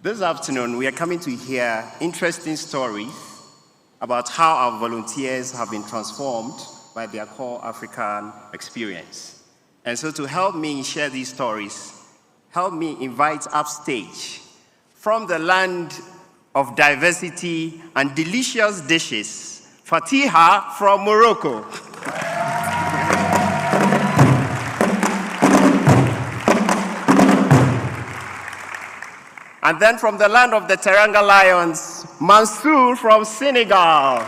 This afternoon, we are coming to hear interesting stories about how our volunteers have been transformed by their CorpsAfrica experience. And so to help me share these stories, help me invite upstage from the land of diversity and delicious dishes, Fatiha from Morocco. And then from the land of the Teranga Lions, Mansour from Senegal.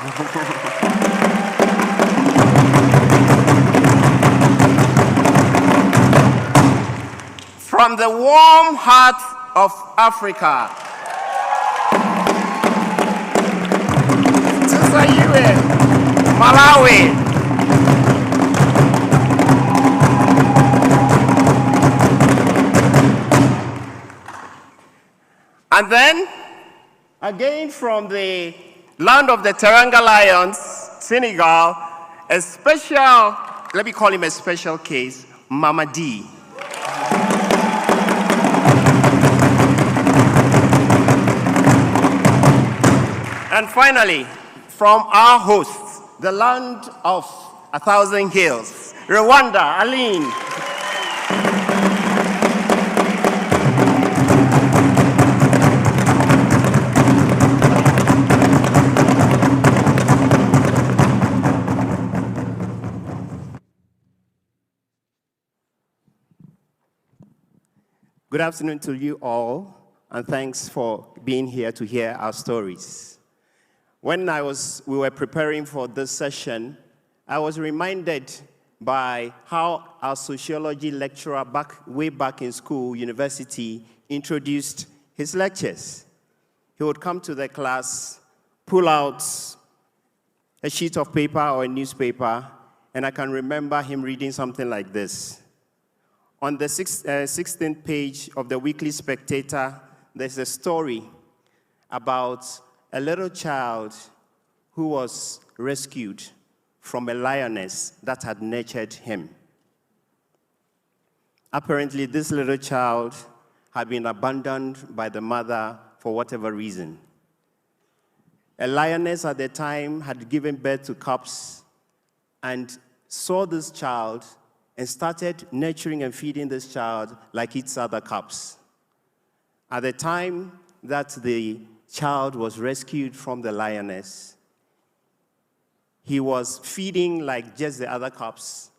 From the warm heart of Africa, Tusayiwe, Malawi. And then, again from the land of the Teranga Lions, Senegal, a special, let me call him a special case, Mamadi. And finally, from our hosts, the land of 1,000 hills, Rwanda, Aline. Good afternoon to you all, and thanks for being here to hear our stories. When we were preparing for this session, I was reminded by how our sociology lecturer way back in school, university, introduced his lectures. He would come to the class, pull out a sheet of paper or a newspaper, and I can remember him reading something like this. On the 16th page of the Weekly Spectator, there's a story about a little child who was rescued from a lioness that had nurtured him. Apparently, this little child had been abandoned by the mother for whatever reason. A lioness at the time had given birth to cubs and saw this child and started nurturing and feeding this child like its other cubs. At the time that the child was rescued from the lioness, he was feeding like just the other cubs,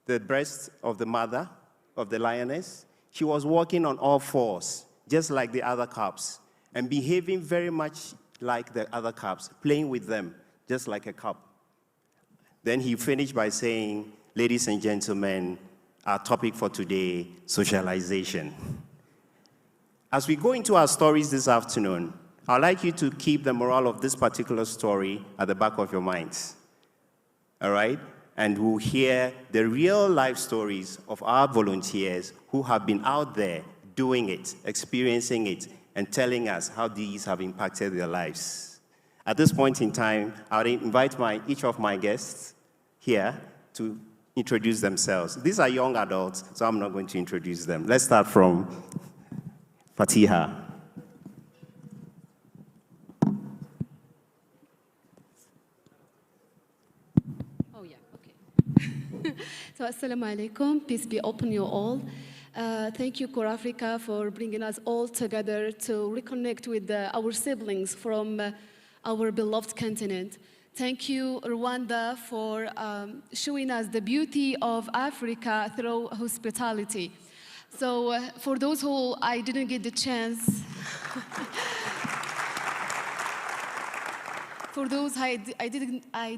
the breast of the mother of the lioness. She was walking on all fours, just like the other cubs, and behaving very much like the other cubs, playing with them, just like a cub. Then he finished by saying, "Ladies and gentlemen, our topic for today, socialization." As we go into our stories this afternoon, I'd like you to keep the moral of this particular story at the back of your minds, all right? And we'll hear the real life stories of our volunteers who have been out there doing it, experiencing it, and telling us how these have impacted their lives. At this point in time, I would invite each of my guests here to introduce themselves. These are young adults, so I'm not going to introduce them. Let's start from Fatiha. Oh, yeah, okay. So, assalamu alaikum, peace be upon you all. Thank you, CorpsAfrica, for bringing us all together to reconnect with our siblings from our beloved continent. Thank you, Rwanda, for showing us the beauty of Africa through hospitality. So for those who I didn't get the chance, for those I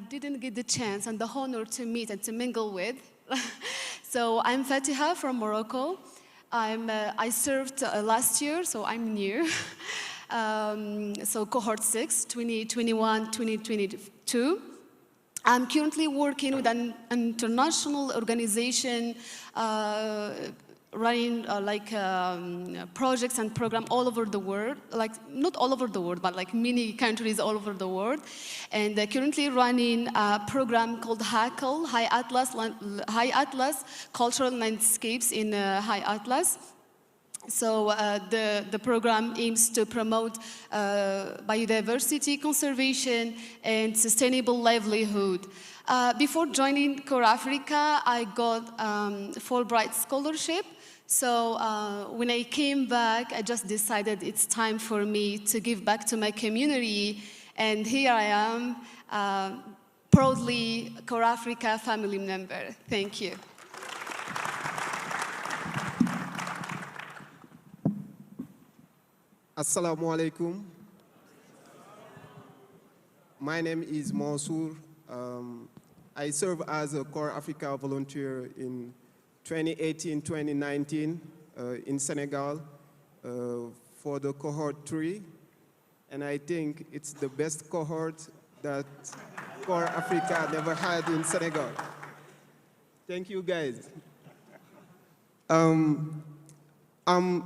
didn't get the chance and the honor to meet and to mingle with, so I'm Fatiha from Morocco. I served last year, so I'm new. So cohort 6, 2021, 2022. I'm currently working with an international organization running projects and programs all over the world, like not all over the world, but like many countries all over the world. And currently running a program called HACL, High Atlas Cultural Landscapes in High Atlas. So the program aims to promote biodiversity conservation and sustainable livelihood. Before joining CorpsAfrica, I got Fulbright scholarship. So when I came back, I just decided it's time for me to give back to my community. And here I am, proudly CorpsAfrica family member. Thank you. Assalamu alaikum. My name is Mansour. I serve as a CorpsAfrica volunteer in 2018-2019 in Senegal for the cohort 3. And I think it's the best cohort that CorpsAfrica never had in Senegal. Thank you, guys. I'm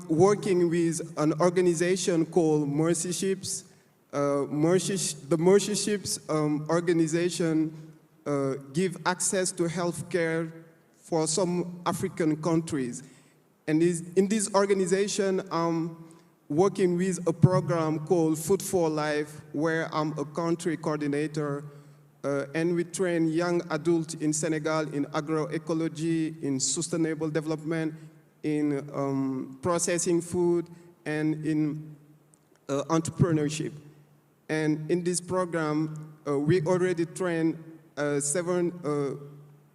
working with an organization called Mercy Ships. The Mercy Ships organization give access to healthcare for some African countries. And in this organization, I'm working with a program called Food for Life, where I'm a country coordinator, and we train young adults in Senegal in agroecology, in sustainable development, in processing food, and in entrepreneurship. And in this program, we already trained 7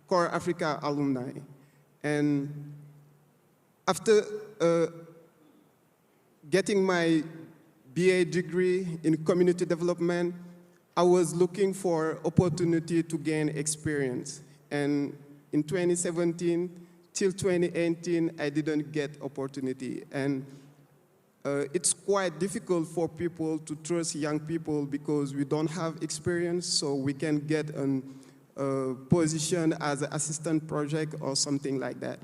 CorpsAfrica alumni. And after getting my BA degree in community development, I was looking for opportunity to gain experience. And in 2017, till 2018, I didn't get opportunity. And it's quite difficult for people to trust young people because we don't have experience, so we can get a position as an assistant project or something like that.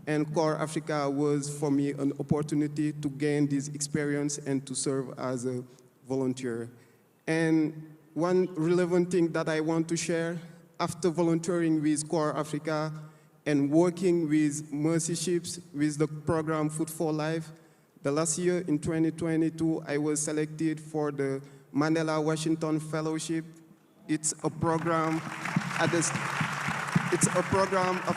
And CorpsAfrica was, for me, an opportunity to gain this experience and to serve as a volunteer. And one relevant thing that I want to share, after volunteering with CorpsAfrica and working with Mercy Ships with the program Food for Life, the last year in 2022, I was selected for the Mandela Washington Fellowship. It's a program of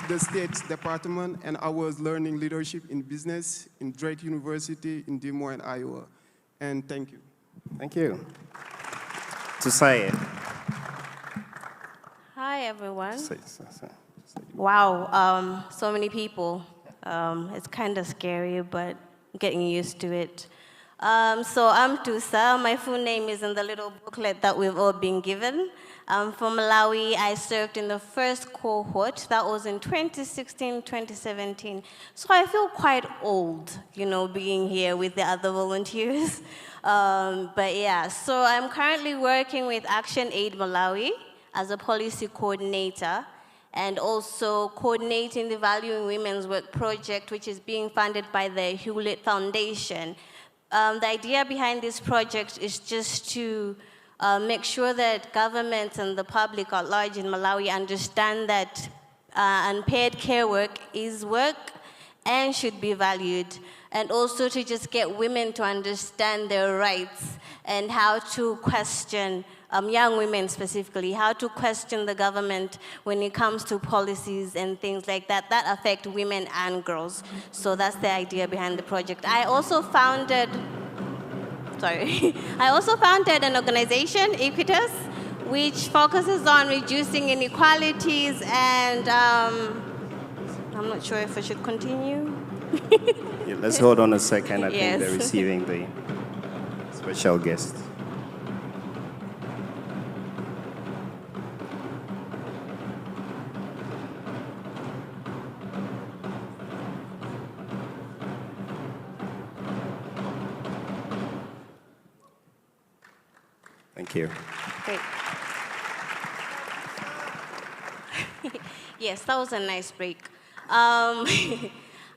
the State Department, and I was learning leadership in business in Drake University in Des Moines, Iowa. And thank you. Thank you. Tusayiwe. Hi, everyone. Wow, so many people. It's kind of scary, but getting used to it. So I'm Tusa. My full name is in the little booklet that we've all been given. I'm from Malawi. I served in the first cohort. That was in 2016, 2017. So I feel quite old, you know, being here with the other volunteers. But yeah, so I'm currently working with Action Aid Malawi as a policy coordinator, and also coordinating the Valuing Women's Work project, which is being funded by the Hewlett Foundation. The idea behind this project is just to make sure that governments and the public at large in Malawi understand that unpaid care work is work and should be valued, and also to just get women to understand their rights and how to question, young women specifically, how to question the government when it comes to policies and things like that that affect women and girls. So that's the idea behind the project. I also founded an organization, Equitas, which focuses on reducing inequalities, and I'm not sure if I should continue. Yeah, let's hold on a second. I Yes. think they're receiving the special guest. Thank you. Great. Yes, that was a nice break.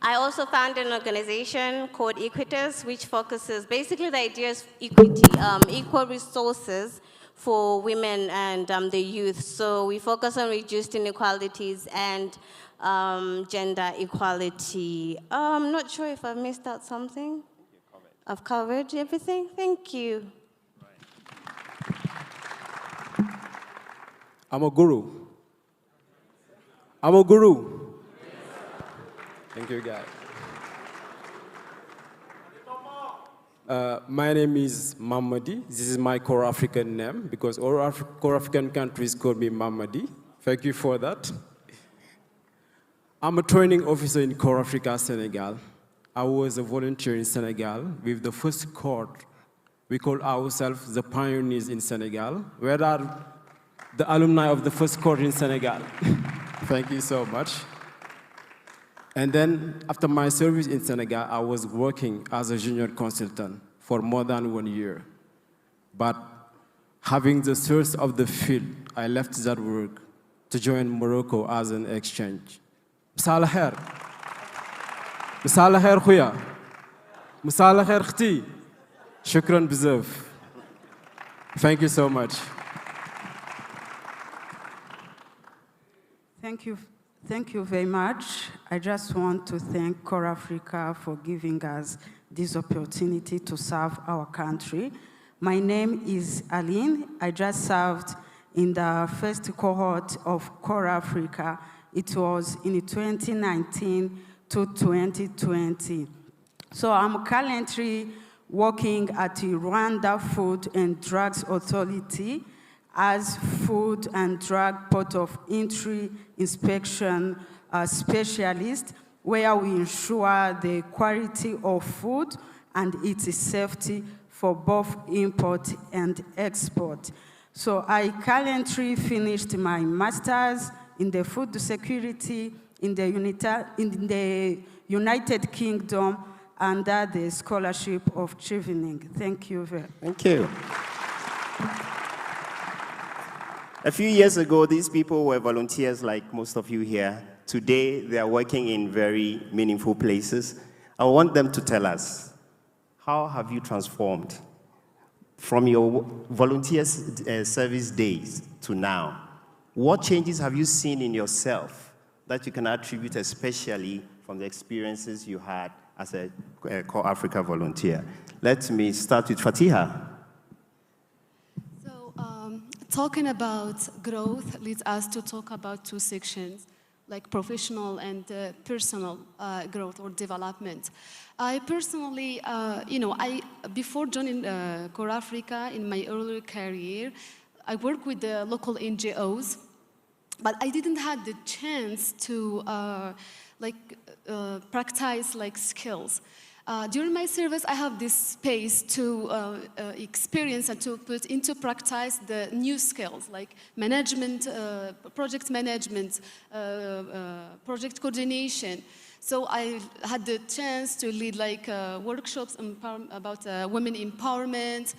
I also founded an organization called Equitas, which focuses, basically the idea is equity, equal resources for women and the youth. So we focus on reduced inequalities and gender equality. I'm not sure if I've missed out something. I've covered everything. Thank you. I'm a guru. I'm a guru. Thank you, guys. My name is Mamadi. This is my core African name because all core African countries call me Mamadi. Thank you for that. I'm a training officer in Core Africa, Senegal. I was a volunteer in Senegal with the first court. We call ourselves the pioneers in Senegal. Where are the alumni of the first court in Senegal? Thank you so much. And then after my service in Senegal, I was working as a junior consultant for more than 1 year. But having the source of the field, I left that work to join Morocco as an exchange. مساء الخير. مساء الخير خويا. مساء الخير اختي. شكرا بزاف. Thank you so much. Thank you very much. I just want to thank CorpsAfrica for giving us this opportunity to serve our country. My name is Aline. I just served in the first cohort of CorpsAfrica. It was in 2019 to 2020. So I'm currently working at the Rwanda Food and Drugs Authority as Food and Drug Port of Entry Inspection Specialist, where we ensure the quality of food and its safety for both import and export. So I currently finished my master's in the food security in the United Kingdom under the scholarship of Chevening. Thank you very much. Thank you. A few years ago, these people were volunteers like most of you here. Today, they are working in very meaningful places. I want them to tell us, how have you transformed from your volunteer service days to now? What changes have you seen in yourself that you can attribute especially from the experiences you had as a CorpsAfrica volunteer? Let me start with Fatiha. Talking about growth leads us to talk about two sections, like professional and personal growth or development. I personally, before joining CorpsAfrica in my earlier career, I worked with the local NGOs, but I didn't have the chance to practice skills. During my service, I have this space to experience and to put into practice the new skills like management, project management, project coordination. So I had the chance to lead workshops about women empowerment,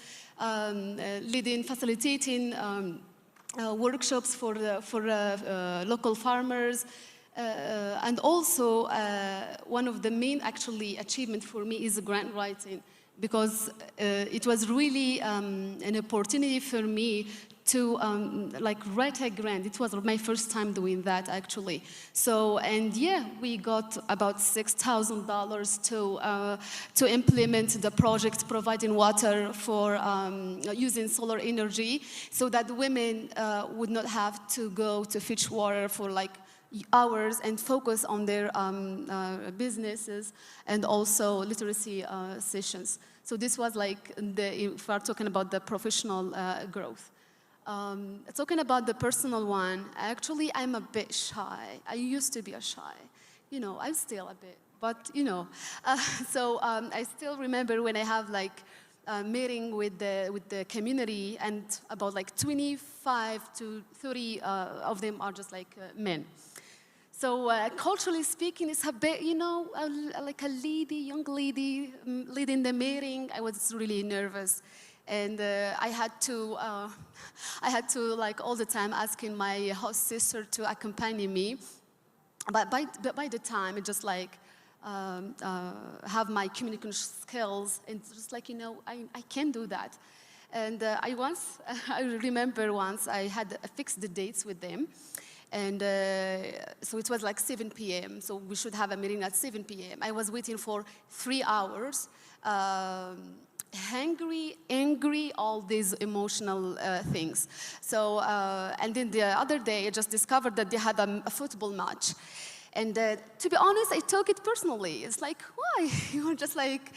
facilitating workshops for local farmers. And also, one of the main achievement for me is grant writing, because it was really an opportunity for me to write a grant. It was my first time doing that actually. So, and yeah, we got about $6,000 to implement the project providing water for using solar energy, so that women would not have to go to fetch water for hours and focus on their businesses and also literacy sessions. So this was if we're talking about the professional growth. Talking about the personal one, actually I'm a bit shy. I used to be shy. I'm still a bit, but so I still remember when I have a meeting with the community, and about 25 to 30 of them are just men. So culturally speaking, it's a bit, like a young lady leading the meeting. I was really nervous, and I had to all the time asking my host sister to accompany me. But by the time, it just have my communication skills, and just I can do that. And I remember once I had fixed the dates with them. And so it was like 7 p.m., so we should have a meeting at 7 p.m. I was waiting for 3 hours, hungry, angry, all these emotional things. So, and then the other day, I just discovered that they had a football match. And to be honest, I took it personally. It's like, why? You're just like,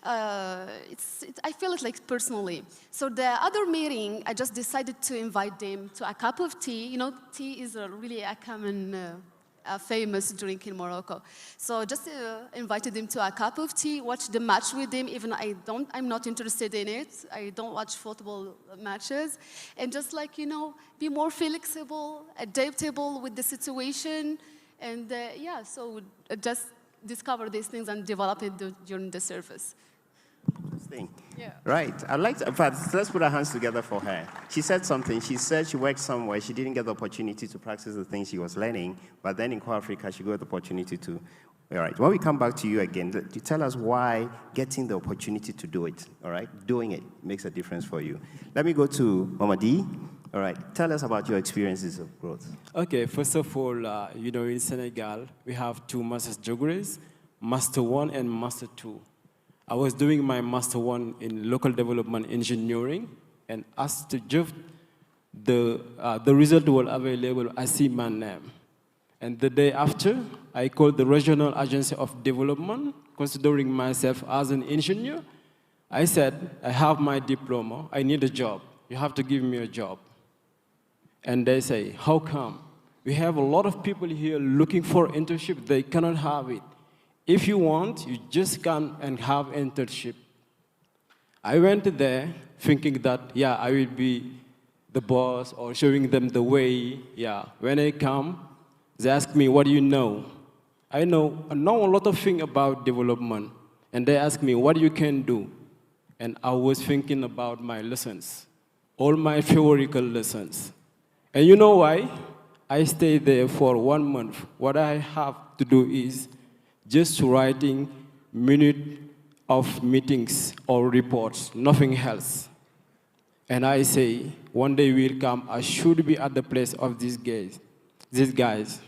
I feel it like personally. So the other meeting, I just decided to invite them to a cup of tea. You know, tea is really a common, famous drink in Morocco. So just invited them to a cup of tea, watch the match with them, even I'm not interested in it. I don't watch football matches. And just like, you know, be more flexible, adaptable with the situation. And yeah, so just discover these things and develop it during the service. Interesting. Yeah. Right. I'd like to, in fact, let's put our hands together for her. She said something. She said she worked somewhere. She didn't get the opportunity to practice the things she was learning, but then in CorpsAfrica, she got the opportunity to. All right. When we come back to you again, you tell us why getting the opportunity to do it, all right, doing it makes a difference for you. Let me go to Mamadi. All right, tell us about your experiences of growth. Okay, first of all, you know, in Senegal, we have 2 master's degrees, Master 1 and Master 2. I was doing my Master 1 in local development engineering, and as to just the result was available, I see my name. And the day after, I called the Regional Agency of Development, considering myself as an engineer. I said, I have my diploma, I need a job. You have to give me a job. And they say, how come? We have a lot of people here looking for internship, they cannot have it. If you want, you just come and have internship. I went there thinking that, yeah, I will be the boss or showing them the way, yeah. When I come, they ask me, what do you know? I know a lot of things about development. And they ask me, what you can do? And I was thinking about my lessons, all my theoretical lessons. And you know why? I stayed there for 1 month. What I have to do is just writing minute of meetings or reports, nothing else. And I say, one day will come, I should be at the place of these guys.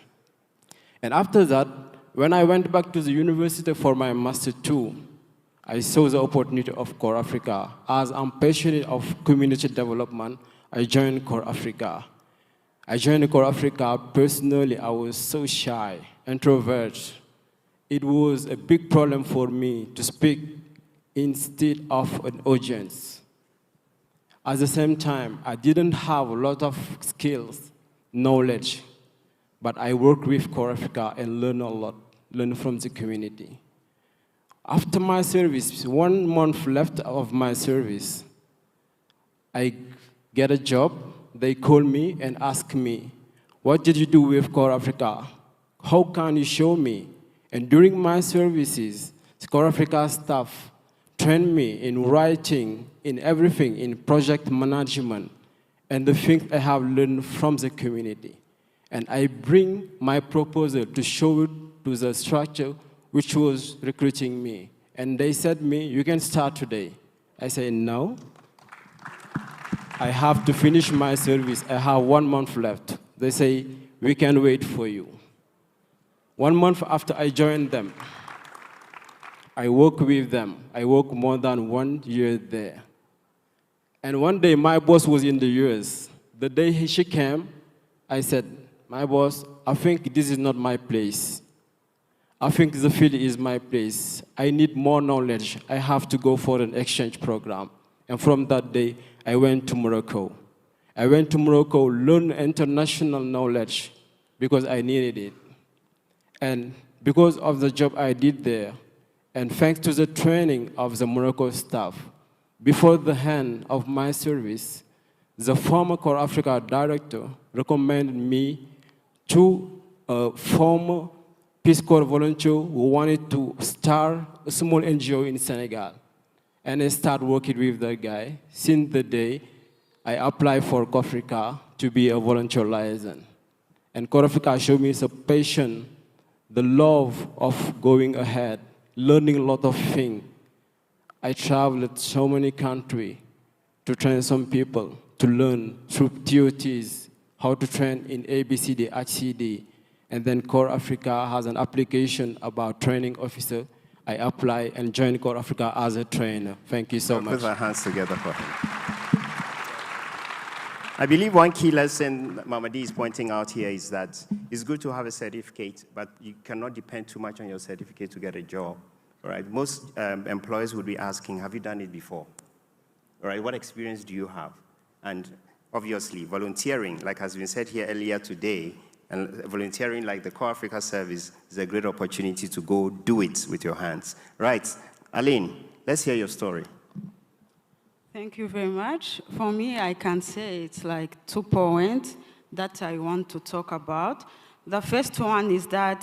And after that, when I went back to the university for my Master 2, I saw the opportunity of CorpsAfrica. As I'm passionate of community development, I joined CorpsAfrica. I joined CorpsAfrica. Personally, I was so shy, introvert. It was a big problem for me to speak instead of an audience. At the same time, I didn't have a lot of skills, knowledge, but I worked with CorpsAfrica and learned a lot, learned from the community. After my service, 1 month left of my service, I get a job. They call me and ask me, what did you do with CorpsAfrica? How can you show me? And during my services, CorpsAfrica staff trained me in writing, in everything, in project management, and the things I have learned from the community. And I bring my proposal to show it to the structure which was recruiting me. And they said to me, you can start today. I said, no. I have to finish my service. I have 1 month left. They say, we can wait for you. 1 month after I joined them, I worked with them. I worked more than 1 year there. And one day, my boss was in the US. The day she came, I said, my boss, I think this is not my place. I think the field is my place. I need more knowledge. I have to go for an exchange program. And from that day, I went to Morocco. I went to Morocco, learned international knowledge because I needed it. And because of the job I did there, and thanks to the training of the Morocco staff, before the end of my service, the former CorpsAfrica director recommended me to a former Peace Corps volunteer who wanted to start a small NGO in Senegal. And I started working with that guy. Since the day, I applied for CorpsAfrica to be a volunteer liaison. And CorpsAfrica showed me the passion, the love of going ahead, learning a lot of things. I traveled so many countries to train some people, to learn through TOTs how to train in ABCD, HCD. And then CorpsAfrica has an application about training officer. I apply and join CorpsAfrica as a trainer. Thank you so much. Put our hands together for him. I believe one key lesson that Mamadi is pointing out here is that it's good to have a certificate, but you cannot depend too much on your certificate to get a job. All right? Most employers would be asking, have you done it before? All right, what experience do you have? And obviously, volunteering, like has been said here earlier today, and volunteering like the CorpsAfrica service is a great opportunity to go do it with your hands. Right, Aline, let's hear your story. Thank you very much. For me, I can say it's like 2 points that I want to talk about. The first one is that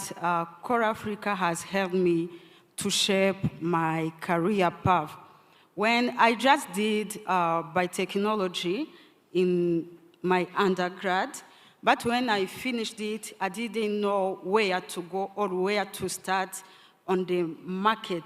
CorpsAfrica has helped me to shape my career path. When I just did biotechnology in my undergrad, but when I finished it, I didn't know where to go or where to start on the market.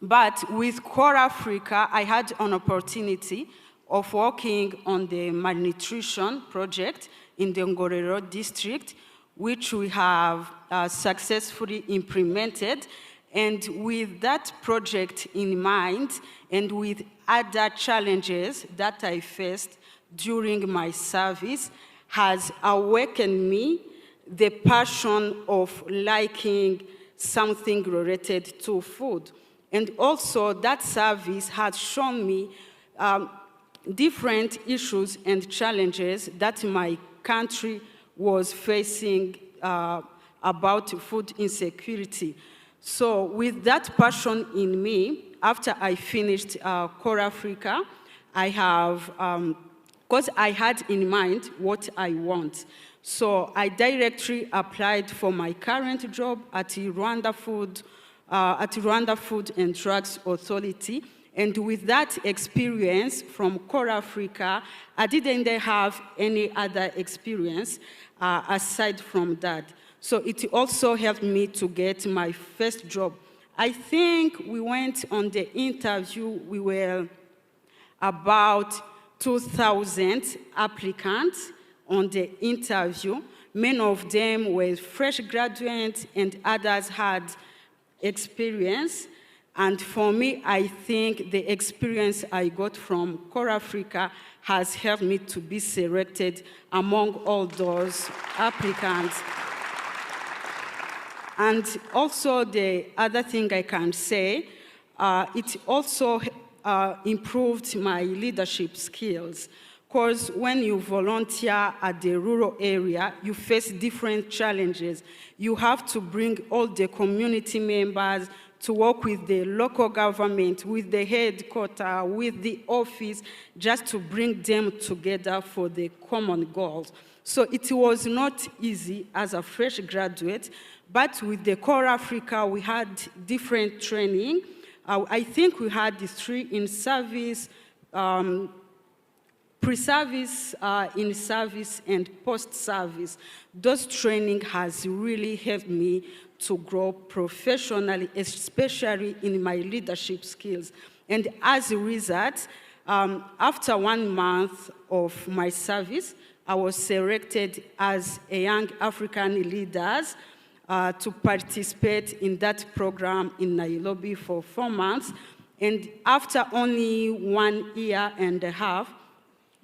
But with CorpsAfrica, I had an opportunity of working on the malnutrition project in the Ngororero district, which we have successfully implemented. And with that project in mind, and with other challenges that I faced during my service, has awakened me the passion of liking something related to food. And also that service has shown me different issues and challenges that my country was facing about food insecurity. So with that passion in me, after I finished CorpsAfrica, I have, because I had in mind what I want. So I directly applied for my current job at Rwanda Food and Drugs Authority. And with that experience from CorpsAfrica, I didn't have any other experience aside from that. So it also helped me to get my first job. I think we went on the interview, we were about 2,000 applicants on the interview. Many of them were fresh graduates and others had experience. And for me, I think the experience I got from CorpsAfrica has helped me to be selected among all those applicants. And also the other thing I can say, it also improved my leadership skills. Because when you volunteer at the rural area, you face different challenges. You have to bring all the community members to work with the local government, with the headquarters, with the office, just to bring them together for the common goals. So it was not easy as a fresh graduate, but with the CorpsAfrica, we had different training. I think we had the 3 in-service, pre-service, in-service, and post-service. Those training has really helped me to grow professionally, especially in my leadership skills. And as a result, after 1 month of my service, I was selected as a young African leader to participate in that program in Nairobi for 4 months. And after only 1 year and a half,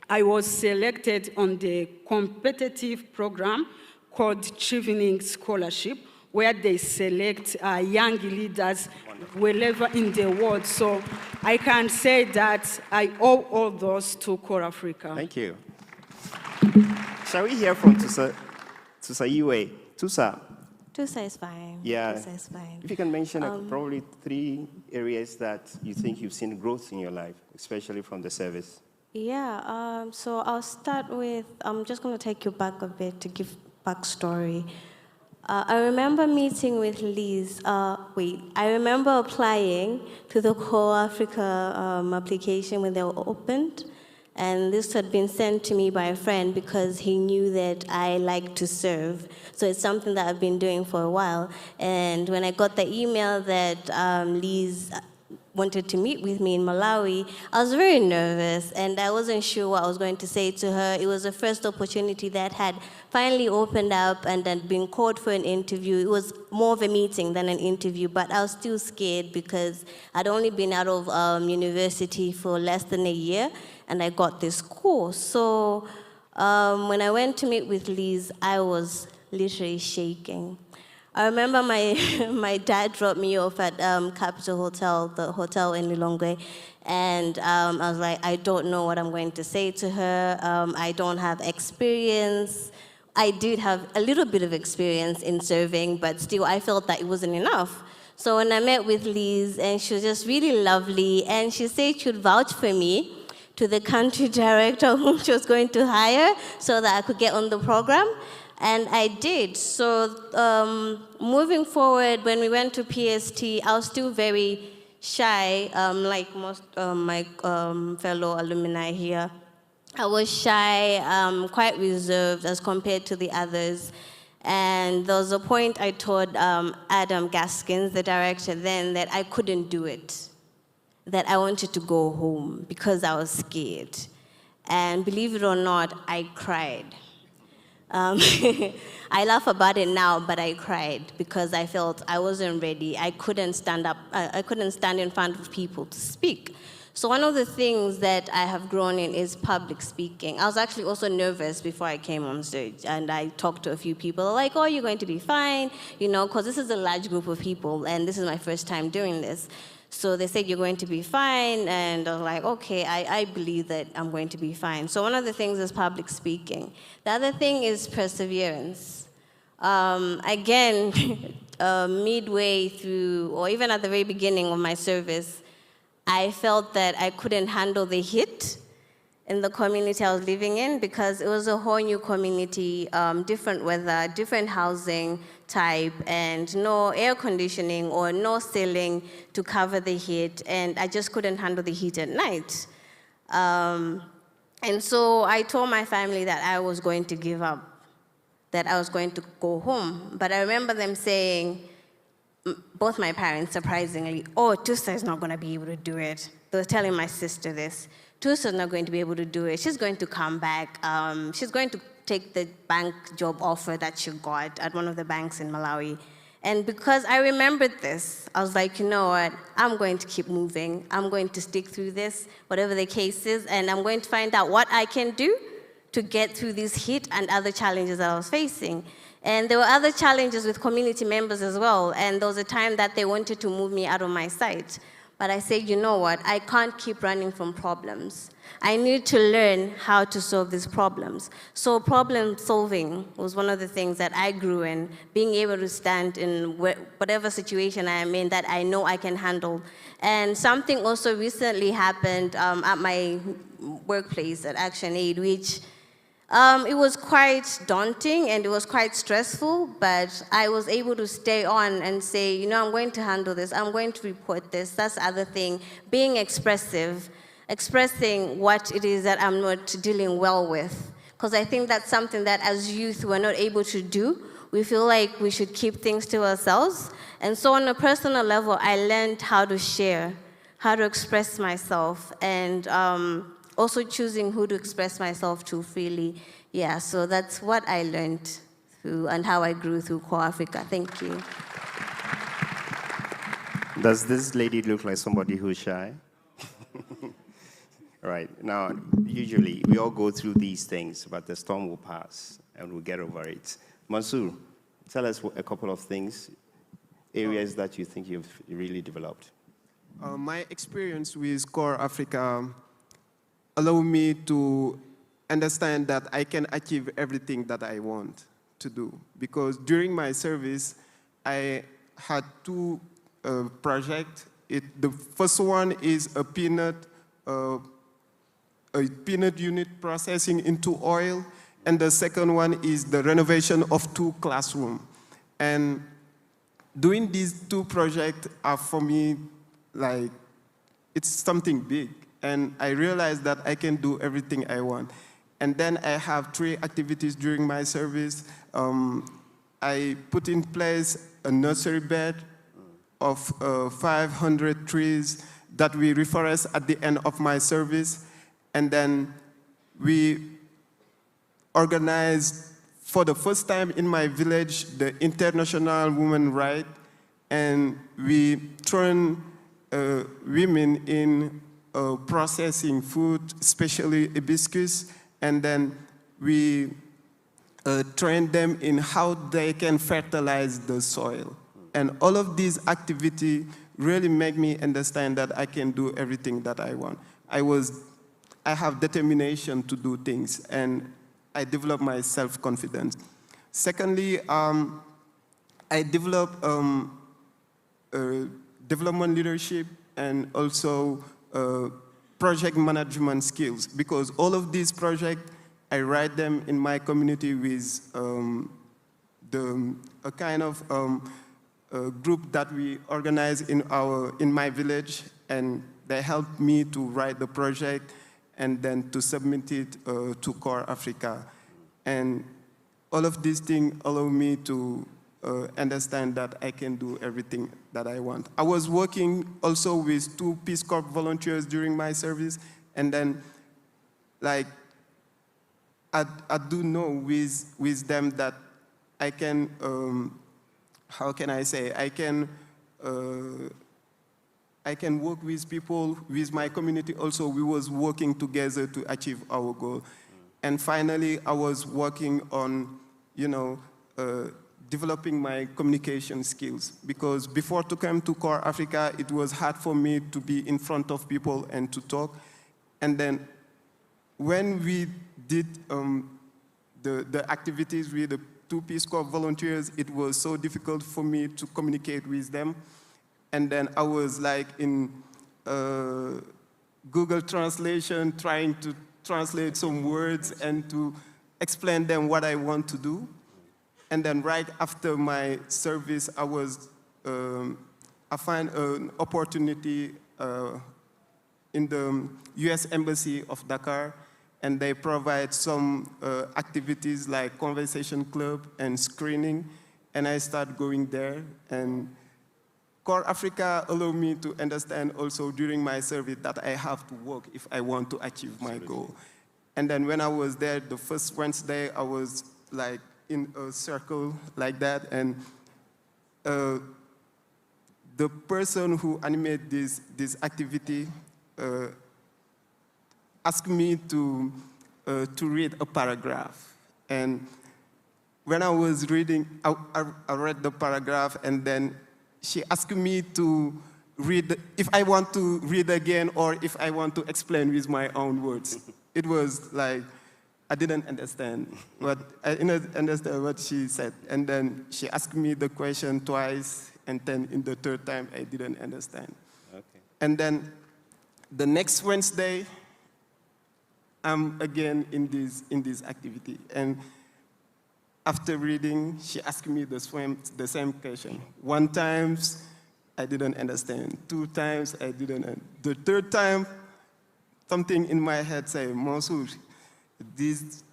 I was selected on the competitive program called Chevening Scholarship, where they select young leaders wherever in the world. So I can say that I owe all those to CorpsAfrica. Thank you. Shall we hear from Tusayiwe? Tusa. Tusa is fine. Yeah. Tusa is fine. If you can mention probably 3 areas that you think you've seen growth in your life, especially from the service. Yeah, so I'll start with, I'm just going to take you back a bit to give backstory. I remember meeting with Liz, I remember applying to the CorpsAfrica application when they were opened, and this had been sent to me by a friend because he knew that I like to serve. So it's something that I've been doing for a while, and when I got the email that Liz wanted to meet with me in Malawi, I was very nervous and I wasn't sure what I was going to say to her. It was the first opportunity that had finally opened up and then been called for an interview. It was more of a meeting than an interview, but I was still scared because I'd only been out of university for less than a year and I got this course. So when I went to meet with Liz, I was literally shaking. I remember my dad dropped me off at Capital Hotel, the hotel in Lilongwe, and I was like, I don't know what I'm going to say to her. I don't have experience. I did have a little bit of experience in serving, but still I felt that it wasn't enough. So when I met with Liz, and she was just really lovely, and she said she would vouch for me to the country director whom she was going to hire so that I could get on the program. And I did. So moving forward, when we went to PST, I was still very shy, like most my fellow alumni here. I was shy, quite reserved as compared to the others. And there was a point I told Adam Gaskins, the director then, that I couldn't do it, that I wanted to go home because I was scared. And believe it or not, I cried. I laugh about it now, but I cried because I felt I wasn't ready. I couldn't stand up. I couldn't stand in front of people to speak. So one of the things that I have grown in is public speaking. I was actually also nervous before I came on stage, and I talked to a few people like, oh, you're going to be fine, you know, because this is a large group of people, and this is my first time doing this. So they said, you're going to be fine, and I was like, okay, I believe that I'm going to be fine. So one of the things is public speaking. The other thing is perseverance. Again, midway through, or even at the very beginning of my service, I felt that I couldn't handle the heat in the community I was living in because it was a whole new community, different weather, different housing type, and no air conditioning or no ceiling to cover the heat, and I just couldn't handle the heat at night. And so I told my family that I was going to give up, that I was going to go home. But I remember them saying, both my parents, surprisingly, oh, Tusa is not going to be able to do it. They were telling my sister this. Tusa is not going to be able to do it. She's going to come back. She's going to take the bank job offer that she got at one of the banks in Malawi. And because I remembered this, I was like, you know what, I'm going to keep moving. I'm going to stick through this, whatever the case is, and I'm going to find out what I can do to get through this heat and other challenges that I was facing. And there were other challenges with community members as well, and there was a time that they wanted to move me out of my site. But I said, you know what, I can't keep running from problems. I need to learn how to solve these problems. So problem solving was one of the things that I grew in, being able to stand in whatever situation I am in that I know I can handle. And something also recently happened at my workplace at ActionAid, which it was quite daunting and it was quite stressful, but I was able to stay on and say, you know, I'm going to handle this, I'm going to report this. That's the other thing, being expressive, expressing what it is that I'm not dealing well with. Because I think that's something that as youth we're not able to do. We feel like we should keep things to ourselves. And so on a personal level, I learned how to share, how to express myself, and also choosing who to express myself to freely. Yeah, so that's what I learned through and how I grew through CorpsAfrica. Thank you. Does this lady look like somebody who's shy? Right, now, usually we all go through these things, but the storm will pass and we'll get over it. Mansour, tell us a couple of things, areas that you think you've really developed. My experience with CorpsAfrica allow me to understand that I can achieve everything that I want to do. Because during my service, I had two projects. The first one is a peanut unit processing into oil, and the second one is the renovation of 2 classrooms. And doing these 2 projects are for me, like, it's something big. And I realized that I can do everything I want. And then I have 3 activities during my service. I put in place a nursery bed of 500 trees that we reforest at the end of my service. And then we organized, for the first time in my village, the International Women's Right, and we trained women in processing food, especially hibiscus, and then we train them in how they can fertilize the soil. And all of these activities really make me understand that I can do everything that I want. I have determination to do things, and I develop my self-confidence. Secondly, I develop development leadership and also project management skills, because all of these projects, I write them in my community with a kind of group that we organize in my village, and they help me to write the project and then to submit it to CorpsAfrica. And all of these things allow me to understand that I can do everything that I want. I was working also with 2 Peace Corps volunteers during my service, and then like I do know with them that I can, how can I say, I can work with people, with my community also. We was working together to achieve our goal. And finally, I was working on, developing my communication skills, because before to come to CorpsAfrica, it was hard for me to be in front of people and to talk. And then when we did the activities with the 2 Peace Corps volunteers, it was so difficult for me to communicate with them. And then I was like in Google Translation trying to translate some words and to explain them what I want to do. And then right after my service, I find an opportunity in the US Embassy of Dakar, and they provide some activities like conversation club and screening, and I start going there. And CorpsAfrica allowed me to understand also during my service that I have to work if I want to achieve my goal. And then when I was there, the first Wednesday, I was like in a circle like that, and the person who animated this activity asked me to read a paragraph. And when I was reading, I read the paragraph, and then she asked me to read, if I want to read again or if I want to explain with my own words. It was like, I didn't understand, but I didn't understand what she said. And then she asked me the question twice, and then in the third time, I didn't understand. Okay. And then the next Wednesday, I'm again in this activity. And after reading, she asked me the same question. 1 time, I didn't understand. 2 times, I didn't. The third time, something in my head said, Mansour, these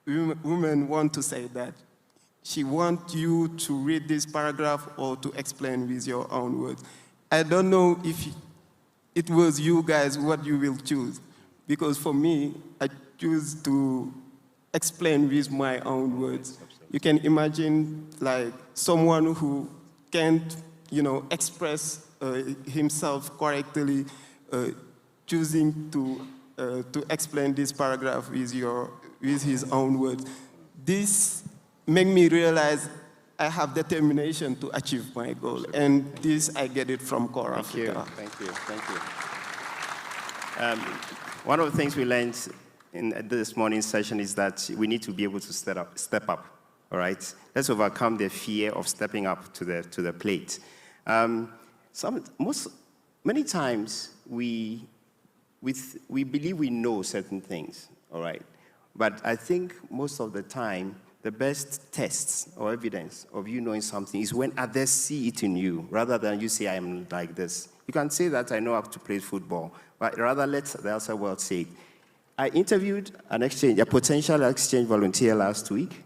women want to say that. She wants you to read this paragraph or to explain with your own words. I don't know if it was you guys what you will choose. Because for me, I choose to explain with my own words. You can imagine like someone who can't, express himself correctly, choosing to explain this paragraph with his own words. This made me realize I have determination to achieve my goal, and this I get it from CorpsAfrica. Thank you. One of the things we learned in this morning's session is that we need to be able to step up. All right, let's overcome the fear of stepping up to the plate. Many times we believe we know certain things. All right, but I think most of the time the best tests or evidence of you knowing something is when others see it in you, rather than you say I am like this. You can say that I know how to play football, but rather let the outside world say it. I interviewed a potential exchange volunteer last week.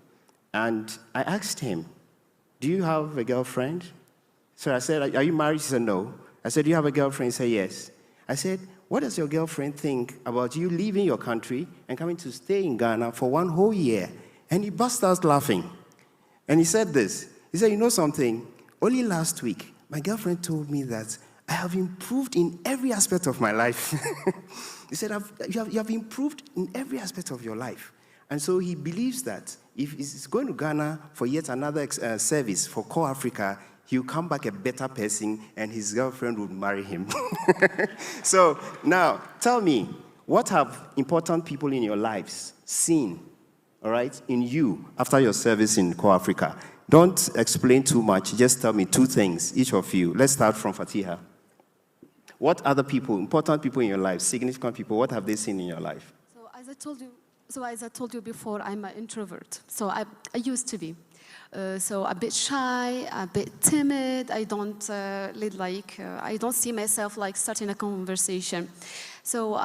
And I asked him, do you have a girlfriend? So I said, are you married? He said, no. I said, do you have a girlfriend? He said, yes. I said, what does your girlfriend think about you leaving your country and coming to stay in Ghana for 1 whole year? And he burst out laughing. And he said this. He said, you know something? Only last week, my girlfriend told me that I have improved in every aspect of my life. He said, you have improved in every aspect of your life. And so he believes that if he's going to Ghana for yet another service for CorpsAfrica, he'll come back a better person and his girlfriend would marry him. So now, tell me, what have important people in your lives seen, all right, in you after your service in CorpsAfrica? Don't explain too much, just tell me 2 things, each of you. Let's start from Fatiha. What other people, important people in your life, significant people, what have they seen in your life? So as I told you before, I'm an introvert. So I used to be. So a bit shy, a bit timid. I don't I don't see myself like starting a conversation. So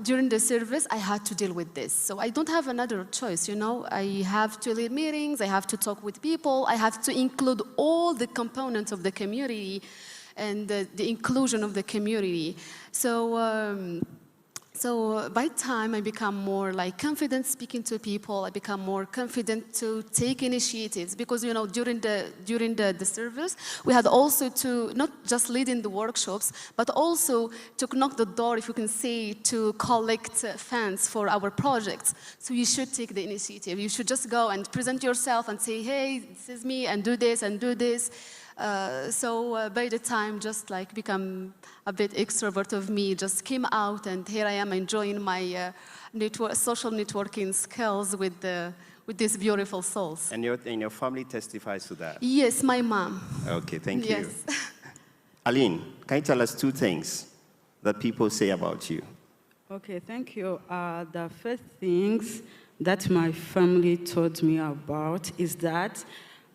during the service, I had to deal with this. So I don't have another choice, you know. I have to lead meetings, I have to talk with people, I have to include all the components of the community and the inclusion of the community. So by time I become more like confident speaking to people, I become more confident to take initiatives because, you know, during the service, we had also to not just lead in the workshops, but also to knock the door, if you can say, to collect funds for our projects. So you should take the initiative. You should just go and present yourself and say, hey, this is me, and do this and do this. So by the time, just like become a bit extrovert of me, just came out, and here I am enjoying my social networking skills with these beautiful souls. And your family testifies to that? Yes, my mom. Okay, thank you. Yes. Aline, can you tell us 2 things that people say about you? Okay, thank you. The first things that my family told me about is that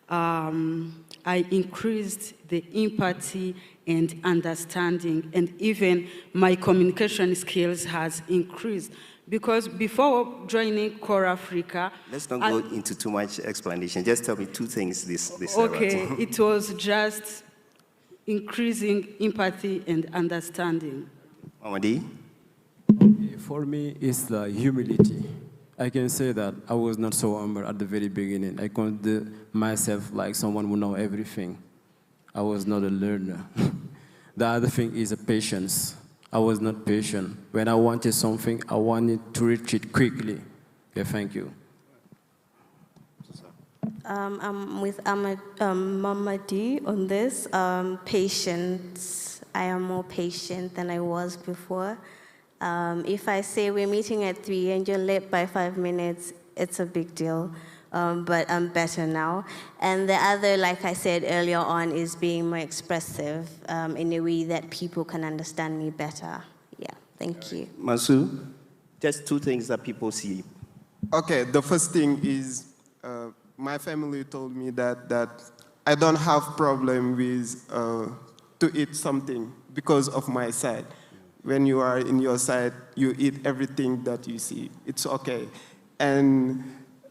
I increased the empathy and understanding, and even my communication skills has increased. Because before joining CorpsAfrica... Let's not go into too much explanation. Just tell me 2 things this Okay, it was just increasing empathy and understanding. Mamadi? For me, it's the humility. I can say that I was not so humble at the very beginning. I consider myself like someone who knows everything. I was not a learner. The other thing is patience. I was not patient. When I wanted something, I wanted to reach it quickly. Okay, thank you. I'm with Mamadi on this. Patience. I am more patient than I was before. If I say we're meeting at 3 and you're late by 5 minutes, it's a big deal. But I'm better now. And the other, like I said earlier on, is being more expressive in a way that people can understand me better. Yeah, thank you. Mansour, just 2 things that people see. Okay, the first thing is my family told me that I don't have problem with to eat something because of my side. When you are in your side, you eat everything that you see. It's okay. And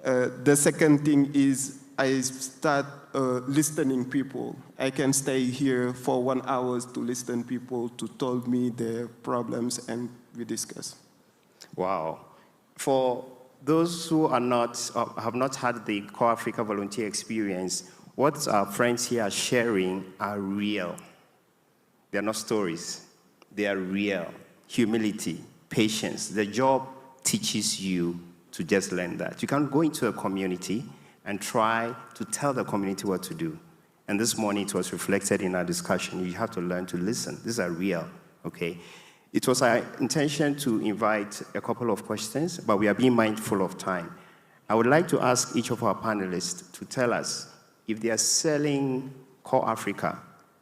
the second thing is I start listening people. I can stay here for 1 hour to listen people to tell me their problems and we discuss. Wow. For those who are not, have not had the CorpsAfrica volunteer experience, what our friends here are sharing are real. They're not stories. They are real. Humility, patience. The job teaches you to just learn that. You can't go into a community and try to tell the community what to do. And this morning it was reflected in our discussion. You have to learn to listen. These are real, okay? It was our intention to invite a couple of questions, but we are being mindful of time. I would like to ask each of our panelists to tell us if they are selling CorpsAfrica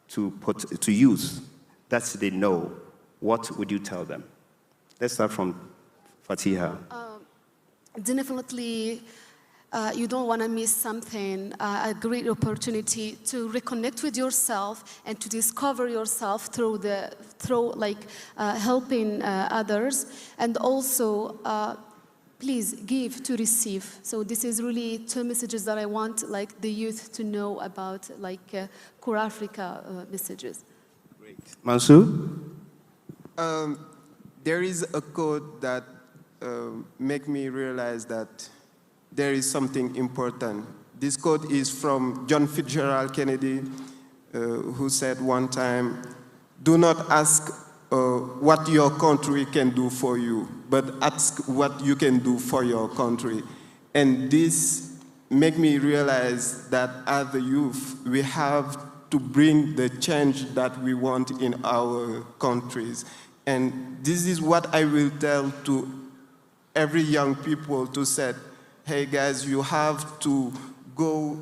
to youth that they know, what would you tell them? Let's start from Fatiha. Definitely, you don't want to miss something, a great opportunity to reconnect with yourself and to discover yourself through helping others, and also please give to receive. So this is really 2 messages that I want like the youth to know about, like CorpsAfrica messages. Great. Mansour? There is a quote that makes me realize that there is something important. This quote is from John Fitzgerald Kennedy, who said one time, "Do not ask what your country can do for you, but ask what you can do for your country." And this makes me realize that as the youth, we have to bring the change that we want in our countries. And this is what I will tell to every young people to say, hey guys, you have to go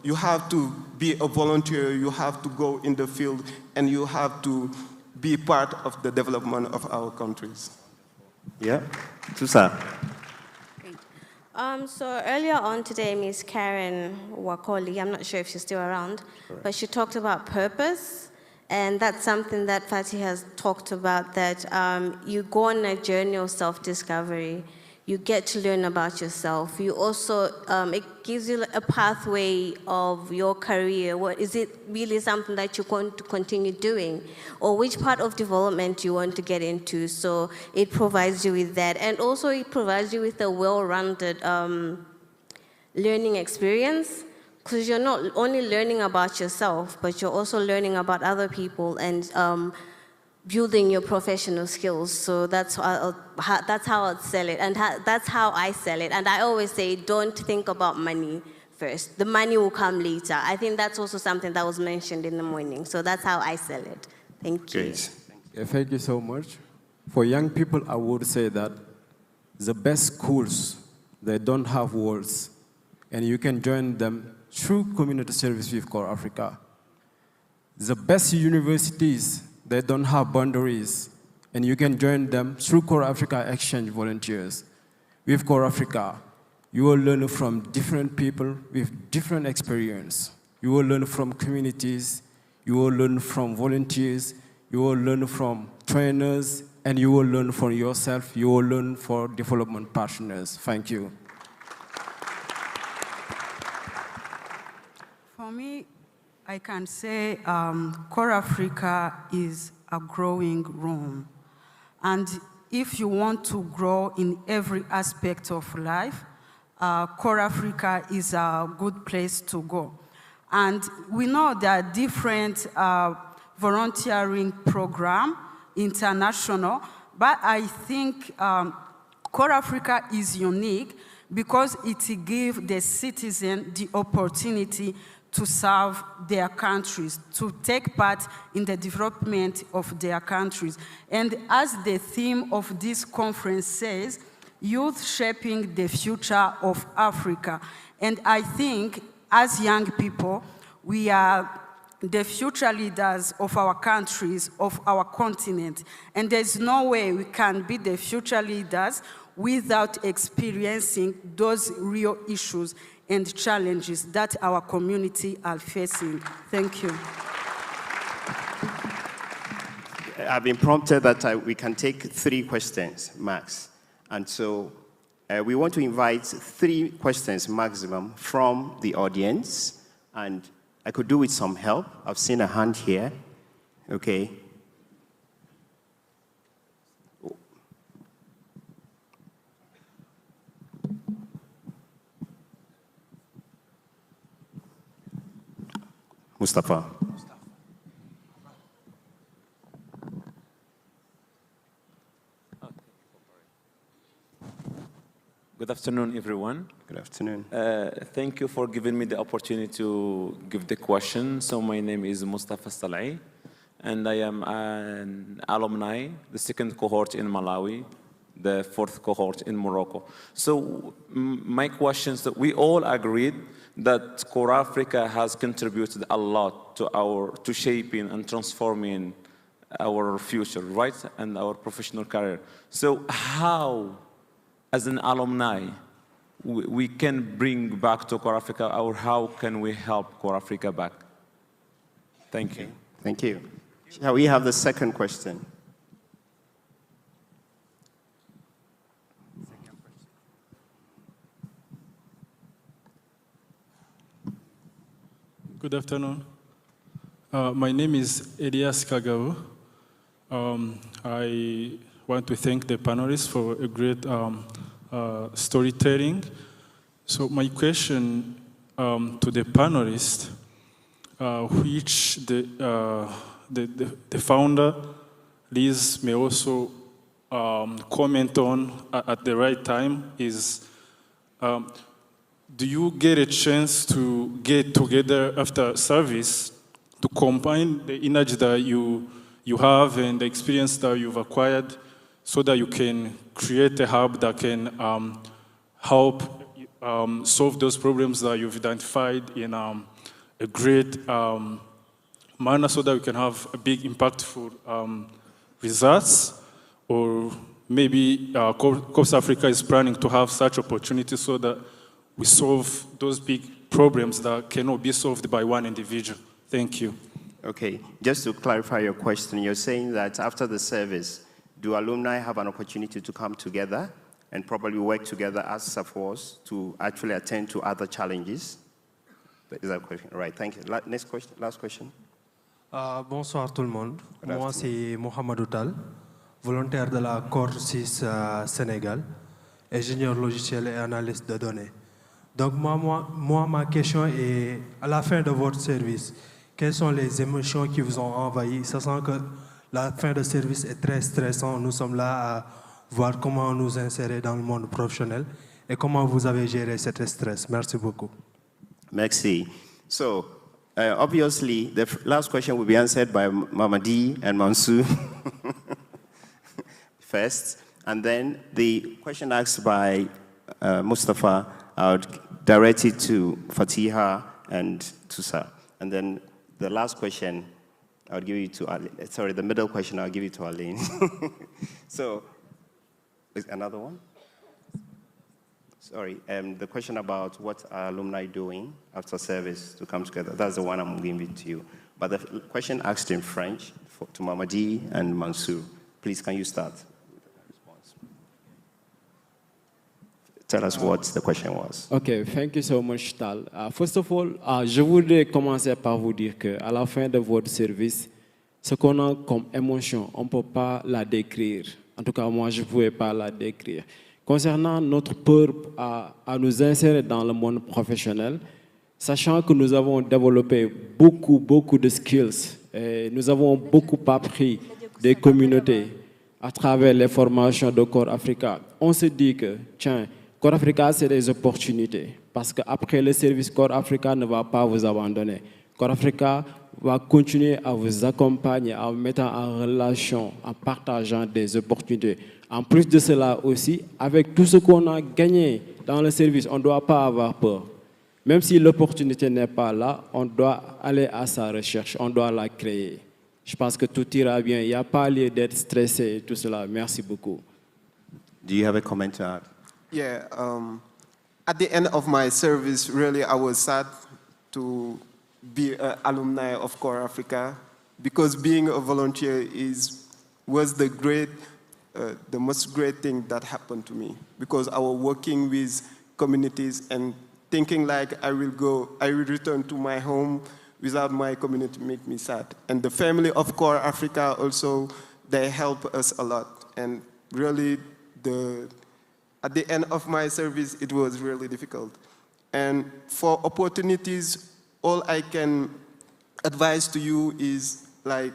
you have to be a volunteer, you have to go in the field, and you have to be part of the development of our countries. Yeah, Tusa. So earlier on today, Ms. Karen Wakoli, I'm not sure if she's still around, but she talked about purpose, and that's something that Fati has talked about, that you go on a journey of self-discovery. You get to learn about yourself. You also, it gives you a pathway of your career. What is it really something that you want to continue doing? Or which part of development you want to get into? So it provides you with that. And also it provides you with a well-rounded learning experience, because you're not only learning about yourself, but you're also learning about other people and building your professional skills. So that's how I'll sell it, and that's how I sell it. And I always say, don't think about money first. The money will come later. I think that's also something that was mentioned in the morning. So that's how I sell it. Thank you. Great. Yeah, thank you so much. For young people, I would say that the best schools, they don't have walls, and you can join them through community service with CorpsAfrica. The best universities, they don't have boundaries, and you can join them through CorpsAfrica Exchange Volunteers. With CorpsAfrica, you will learn from different people with different experience. You will learn from communities, you will learn from volunteers, you will learn from trainers, and you will learn for yourself, you will learn for development partners. Thank you. For me, I can say CorpsAfrica is a growing room. And if you want to grow in every aspect of life, CorpsAfrica is a good place to go. And we know there are different volunteering programs, international, but I think CorpsAfrica is unique because it gives the citizen the opportunity to serve their countries, to take part in the development of their countries. And as the theme of this conference says, youth shaping the future of Africa. And I think as young people, we are the future leaders of our countries, of our continent. And there's no way we can be the future leaders without experiencing those real issues and challenges that our community are facing. Thank you. I've been prompted that we can take 3 questions, max. And so we want to invite 3 questions maximum from the audience. And I could do with some help. I've seen a hand here. Okay. Mustafa. Good afternoon, everyone. Good afternoon. Thank you for giving me the opportunity to give the question. So my name is Mustafa Salai, and I am an alumni, the 2nd cohort in Malawi, the 4th cohort in Morocco. So my question is that we all agreed that CorpsAfrica has contributed a lot to shaping and transforming our future, right, and our professional career. So how, as an alumni, we can bring back to CorpsAfrica, or how can we help CorpsAfrica back? Thank you. Thank you. Shall we have the second question? Good afternoon. My name is Elias Kagao. I want to thank the panelists for a great storytelling. So my question to the panelists, which the founder, Liz, may also comment on at the right time is, do you get a chance to get together after service to combine the energy that you have and the experience that you've acquired so that you can create a hub that can help solve those problems that you've identified in a great manner so that we can have a big impactful results? Or maybe CorpsAfrica is planning to have such opportunities so that we solve those big problems that cannot be solved by one individual. Thank you. Okay, just to clarify your question, you're saying that after the service, do alumni have an opportunity to come together and probably work together as a force to actually attend to other challenges? Is that a question? Right, thank you. Next question, last question. Bonsoir tout le monde. Moi, c'est Mohamedou Tal, volontaire de la Corps Sénégal, ingénieur logiciel et analyste de données. Donc, moi, ma question est, à la fin de votre service, quelles sont les émotions qui vous ont envahi, sachant que la fin de service est très stressant. Nous sommes là à voir comment nous insérer dans le monde professionnel et comment vous avez géré cet stress. Merci beaucoup. Merci. So, obviously, the last question will be answered by Mamadi and Mansour first, and then the question asked by Mustafa, I would direct it to Fatiha and Tusa. And then the last question, I'll give you to Aline. Sorry, the middle question, I'll give you to Aline. So, is another one? Sorry, the question about what are alumni doing after service to come together, that's the one I'm giving to you. But the question asked in French to Mamadi and Mansour. Please, can you start with the response? Tell us what the question was. Okay, thank you so much, Tal. First of all, je voudrais commencer par vous dire qu'à la fin de votre service, ce qu'on a comme émotion, on ne peut pas la décrire. En tout cas, moi, je ne pouvais pas la décrire. Concernant notre peur à nous insérer dans le monde professionnel, sachant que nous avons développé beaucoup de skills, et nous avons beaucoup appris des communautés à travers les formations de CorpsAfrica, on se dit que, tiens, CorpsAfrica, c'est des opportunités. Parce qu'après le service, CorpsAfrica ne va pas vous abandonner. CorpsAfrica va continuer à vous accompagner en mettant en relation, en partageant des opportunités. En plus de cela aussi, avec tout ce qu'on a gagné dans le service, on ne doit pas avoir peur. Même si l'opportunité n'est pas là, on doit aller à sa recherche, on doit la créer. Je pense que tout ira bien. Il n'y a pas lieu d'être stressé et tout cela. Merci beaucoup. Do you have a comment to add? Yeah, at the end of my service, really, I was sad to be an alumni of CorpsAfrica because being a volunteer was the most great thing that happened to me, because I was working with communities and thinking like I will return to my home without my community make me sad. And the family of CorpsAfrica also, they help us a lot. And really, at the end of my service, it was really difficult. And for opportunities, all I can advise to you is like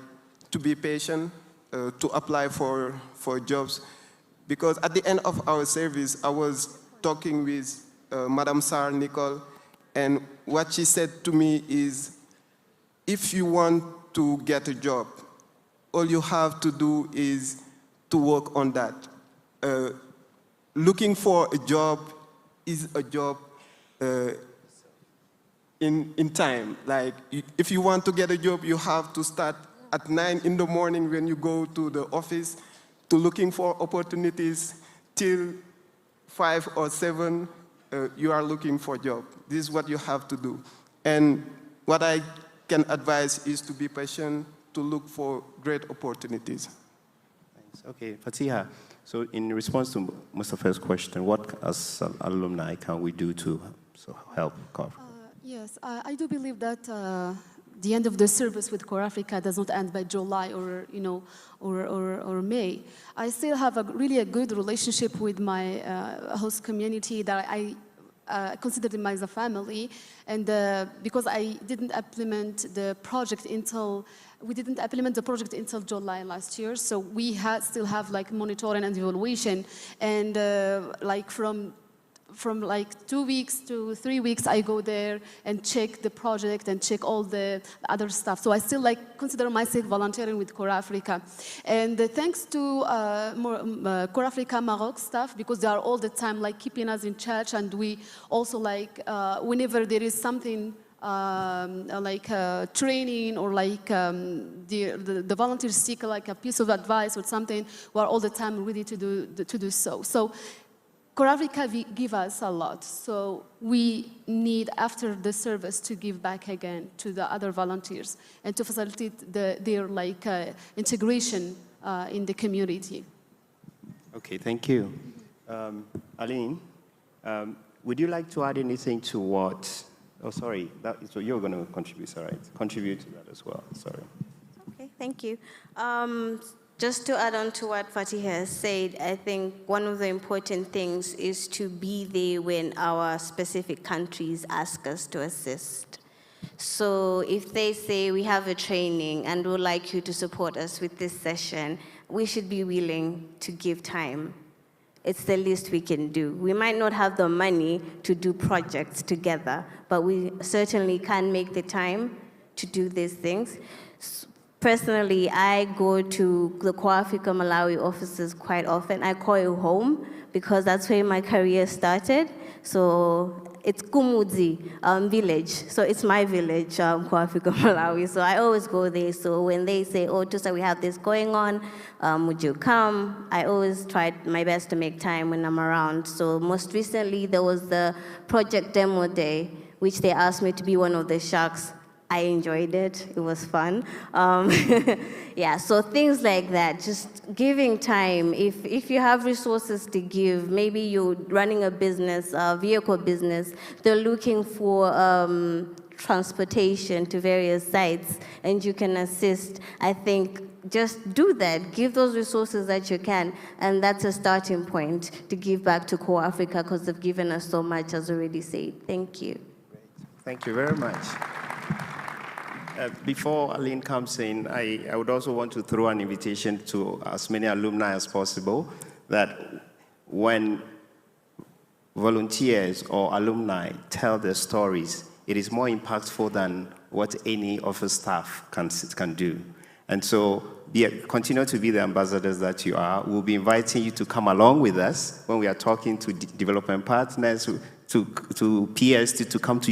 to be patient, to apply for jobs. Because at the end of our service, I was talking with Madame Sarah Nicole, and what she said to me is, if you want to get a job, all you have to do is to work on that. Looking for a job is a job in time. Like, if you want to get a job, you have to start at 9 in the morning when you go to the office to looking for opportunities till 5 or 7, you are looking for a job. This is what you have to do. And what I can advise is to be patient, to look for great opportunities. Thanks. Okay, Fatiha. So in response to Mustafa's question, what as alumni can we do to help CORP? Yes, I do believe that the end of the service with CorpsAfrica does not end by July or, you know, or May. I still have really a good relationship with my host community that I consider them as a family, and because I didn't implement the project until July last year, so we still have like monitoring and evaluation, and like from like 2 weeks to 3 weeks, I go there and check the project and check all the other stuff. So I still like consider myself volunteering with CorpsAfrica. And thanks to CorpsAfrica Maroc staff, because they are all the time like keeping us in charge, and we also like, whenever there is something like training or like the volunteers seek like a piece of advice or something, we are all the time ready to do so. So CorpsAfrica give us a lot, so we need, after the service, to give back again to the other volunteers and to facilitate their like integration in the community. Okay, thank you. Aline, would you like to add anything to what? Oh, sorry, so you're going to contribute, all right? Contribute to that as well, sorry. Okay, thank you. Just to add on to what Fatiha has said, I think one of the important things is to be there when our specific countries ask us to assist. So if they say we have a training and would like you to support us with this session, we should be willing to give time. It's the least we can do. We might not have the money to do projects together, but we certainly can make the time to do these things. Personally, I go to the CorpsAfrica Malawi offices quite often. I call it home because that's where my career started. So it's Kumudzi village. So it's my village, CorpsAfrica Malawi. So I always go there. So when they say, oh, Tusa, we have this going on, would you come? I always try my best to make time when I'm around. So most recently, there was the project demo day, which they asked me to be one of the sharks. I enjoyed it. It was fun. Yeah, so things like that, just giving time. If you have resources to give, maybe you're running a business, a vehicle business, they're looking for transportation to various sites, and you can assist. I think just do that. Give those resources that you can, and that's a starting point to give back to CorpsAfrica because they've given us so much, as already said. Thank you. Great. Thank you very much. Before Aline comes in, I would also want to throw an invitation to as many alumni as possible that when volunteers or alumni tell their stories, it is more impactful than what any office staff can do. And so continue to be the ambassadors that you are. We'll be inviting you to come along with us when we are talking to development partners, to peers, to come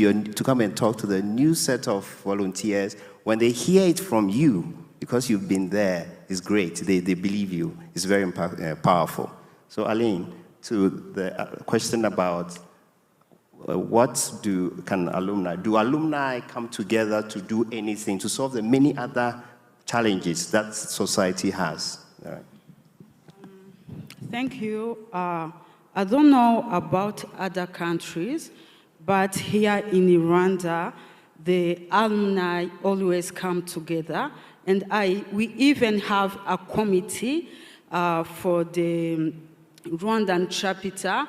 and talk to the new set of volunteers. When they hear it from you, because you've been there, it's great. They believe you. It's very powerful. So Aline, to the question about what can alumni do? Alumni come together to do anything to solve the many other challenges that society has? All right. Thank you. I don't know about other countries, but here in Rwanda, the alumni always come together, and we even have a committee for the Rwandan chapter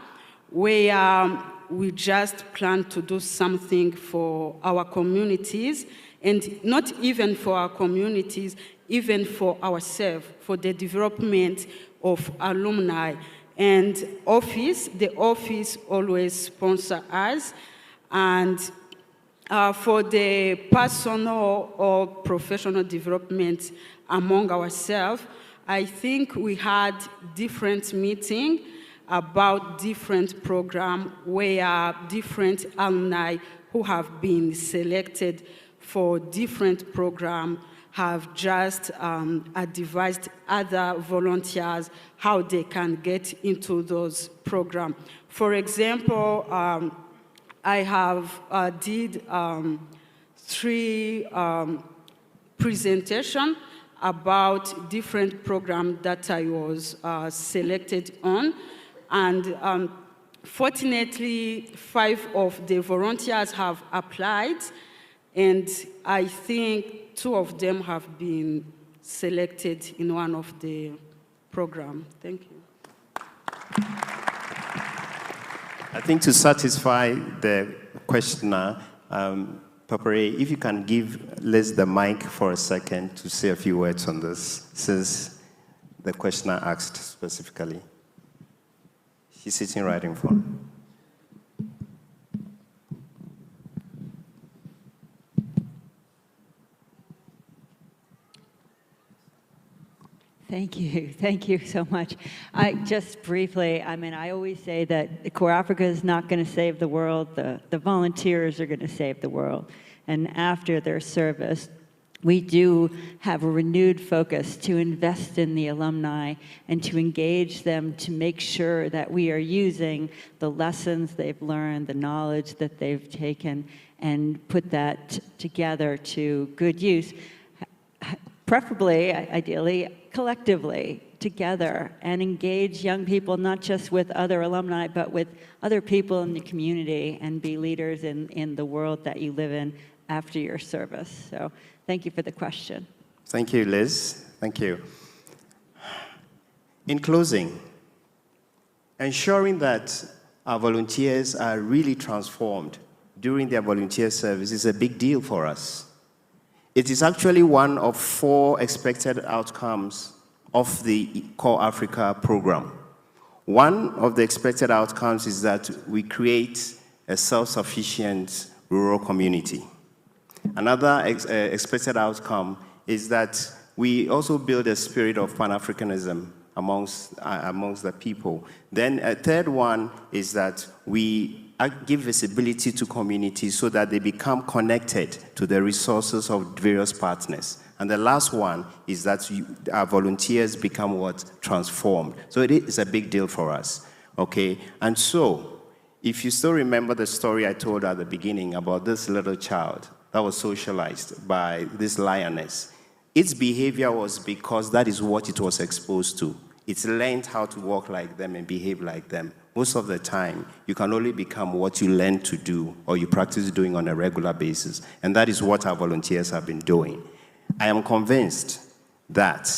where we just plan to do something for our communities, and not even for our communities, even for ourselves, for the development of alumni. And the office always sponsors us. And for the personal or professional development among ourselves, I think we had different meetings about different programs where different alumni who have been selected for different programs have just advised other volunteers how they can get into those programs. For example, I have did 3 presentations about different programs that I was selected on. And fortunately, 5 of the volunteers have applied, And I think 2 of them have been selected in one of the programs. Thank you. I think to satisfy the questioner, Papare, if you can give Liz the mic for a second to say a few words on this, since the questioner asked specifically. She's sitting right in front. Thank you so much. Just briefly, I mean, I always say that CorpsAfrica is not going to save the world, the volunteers are going to save the world. And after their service, we do have a renewed focus to invest in the alumni and to engage them to make sure that we are using the lessons they've learned, the knowledge that they've taken, and put that together to good use, preferably, ideally, collectively, together, and engage young people, not just with other alumni, but with other people in the community, and be leaders in the world that you live in after your service. So thank you for the question. Thank you, Liz. Thank you. In closing, ensuring that our volunteers are really transformed during their volunteer service is a big deal for us. It is actually one of 4 expected outcomes of the CorpsAfrica program. One of the expected outcomes is that we create a self-sufficient rural community. Another expected outcome is that we also build a spirit of Pan-Africanism amongst the people. Then a third one is that we give visibility to communities so that they become connected to the resources of various partners. And the last one is that our volunteers become what? Transformed. So it is a big deal for us, okay? And so, if you still remember the story I told at the beginning about this little child that was socialized by this lioness, its behavior was because that is what it was exposed to. It's learned how to walk like them and behave like them. Most of the time, you can only become what you learn to do or you practice doing on a regular basis. And that is what our volunteers have been doing. I am convinced that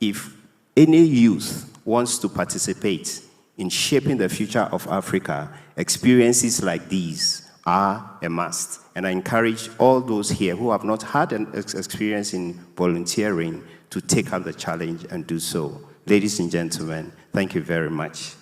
if any youth wants to participate in shaping the future of Africa, experiences like these are a must. And I encourage all those here who have not had an experience in volunteering to take up the challenge and do so. Ladies and gentlemen, thank you very much.